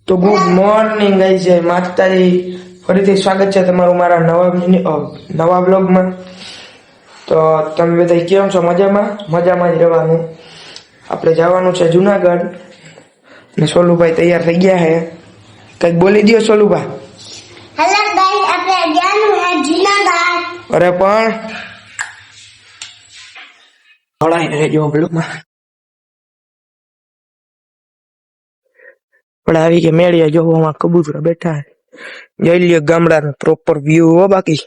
તો good morning guys, જય માતાજી. ફરીથી સ્વાગત છે તમારું મારા નવા બ્લોગમાં. તો તમે બધા કેમ છો? મજામાં જ રહેવાનું. આપણે જવાનું છે જુનાગઢ ને સોલુભાઈ તૈયાર થઈ ગયા છે. કંઈક બોલી દો સોલુભાઈ. હેલો ગાઈસ, આપણે જવાનું છે જુનાગઢ. અરે પણ હળાઈને રહેજો બ્લોગમાં. પણ આવી કે મેળિયા જોવામાં કબૂતરા બેઠા જોઈ લ્યો ગામડાનો પ્રોપર વ્યૂ હો. બાકી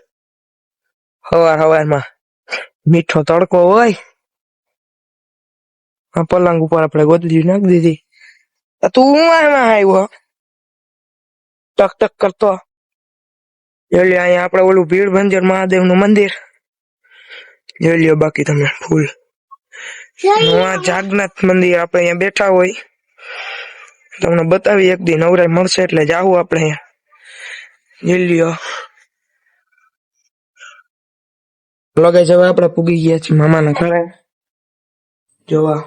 હવારમાં મીઠો તડકો હોય. આ પલંગ ઉપર આપણે ગોદડી નાખી દીધી. તું એમાં આવ્યો ટક ટક કરતો. જોઈ લ્યો અહીંયા આપણે ઓલું ભીડ ભંજર મહાદેવ નું મંદિર જોઈ લ્યો. બાકી તમે ફૂલ જાગનાથ મંદિર આપણે અહીંયા બેઠા હોય. તમને બતાવી એક દી નવરાઈ મળશે એટલે જાવું આપણે અહીંયા જોઈ લ્યો. લગે છે હવે આપણે પૂગી ગયા છીએ મામાના ઘરે. જોવા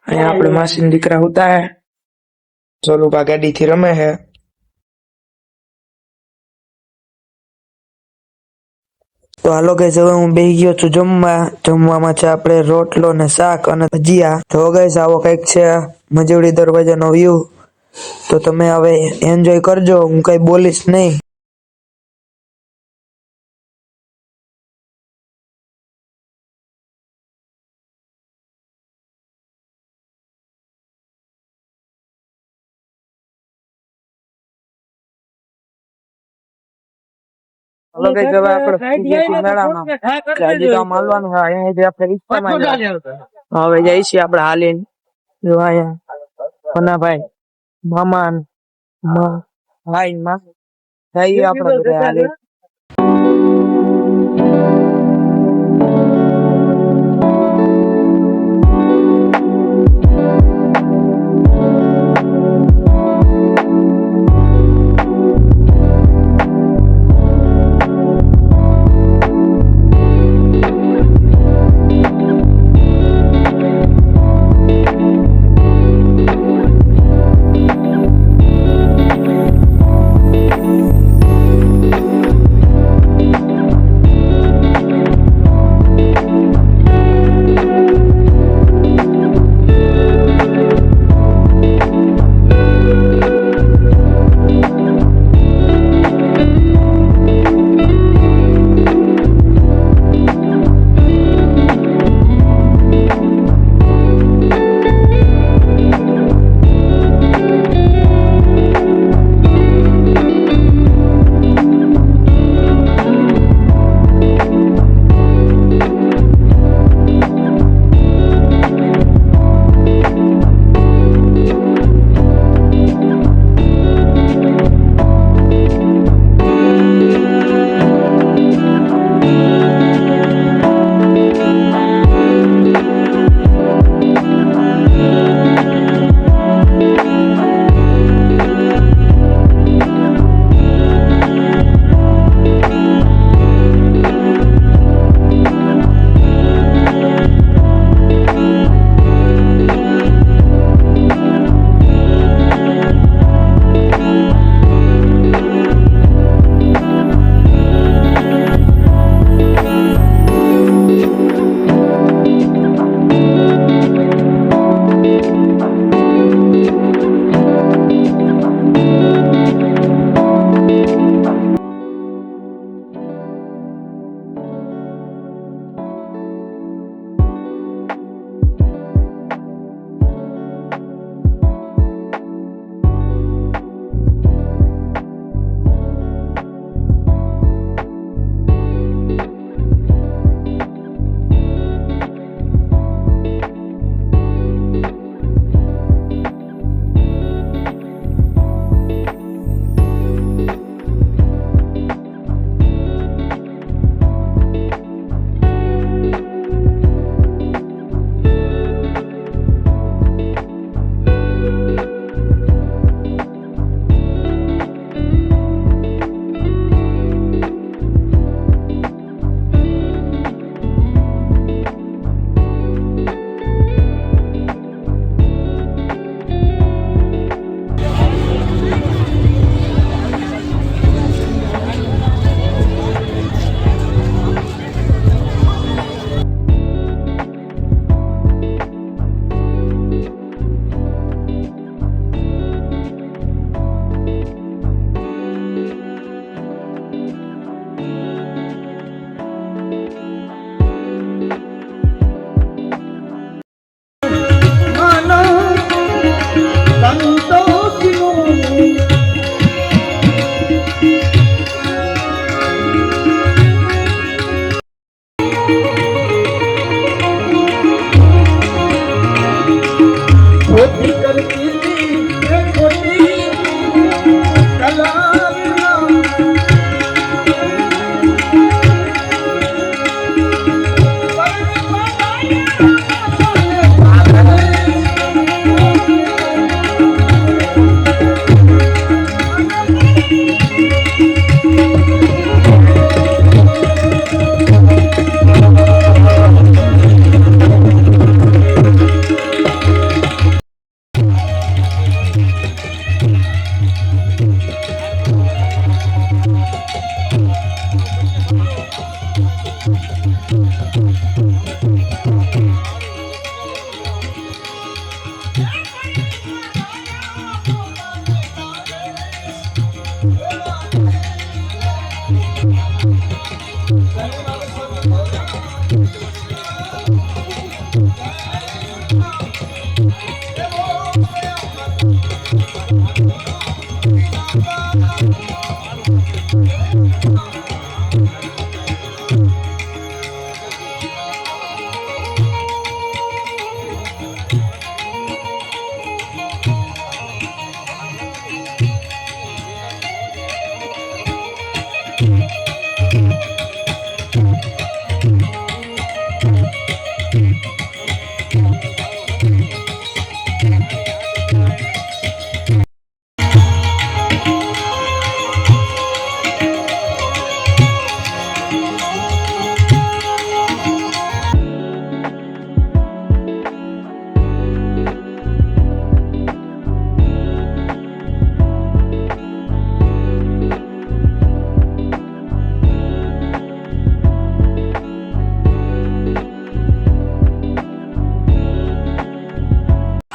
અહીંયા આપણે માસીના દીકરા હોતા હે. સોલુભા ગાડી થી રમે છે. તો હાલો ગાઈસ, હવે હું બેસી ગયો છું જમવામાં છે આપણે રોટલો ને શાક અને ભજીયા. તો ગાઈસ આવો કઈક છે મજવડી દરવાજાનો વ્યૂ. તો તમે હવે એન્જોય કરજો, હું કઈ બોલીશ નહીં. હવે ગાઈસ હવે આપણે મેળામાં હજી તો માલવાનું છે. અહીંયા આપણે રિક્ષામાં હવે જઈએ છીએ આપણે હાલીને. જો અહીંયા મનાભાઈ મામા ભાઈ માં જઈએ આપણે બધા હાલીને.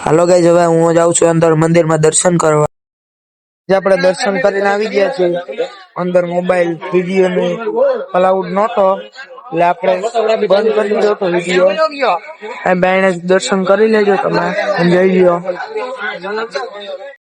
હાલો ગાઈસ, હવે હું જાઉં છું અંદર મંદિરમાં દર્શન કરવા. જે આપણે દર્શન કરીને આવી ગયા છીએ. અંદર મોબાઈલ વિડીયો ને અલાઉડ નહોતો એટલે આપણે બંધ કરી દીધો હતો વિડીયો. બાયણે દર્શન કરી લેજો તમે, જઈ લ્યો.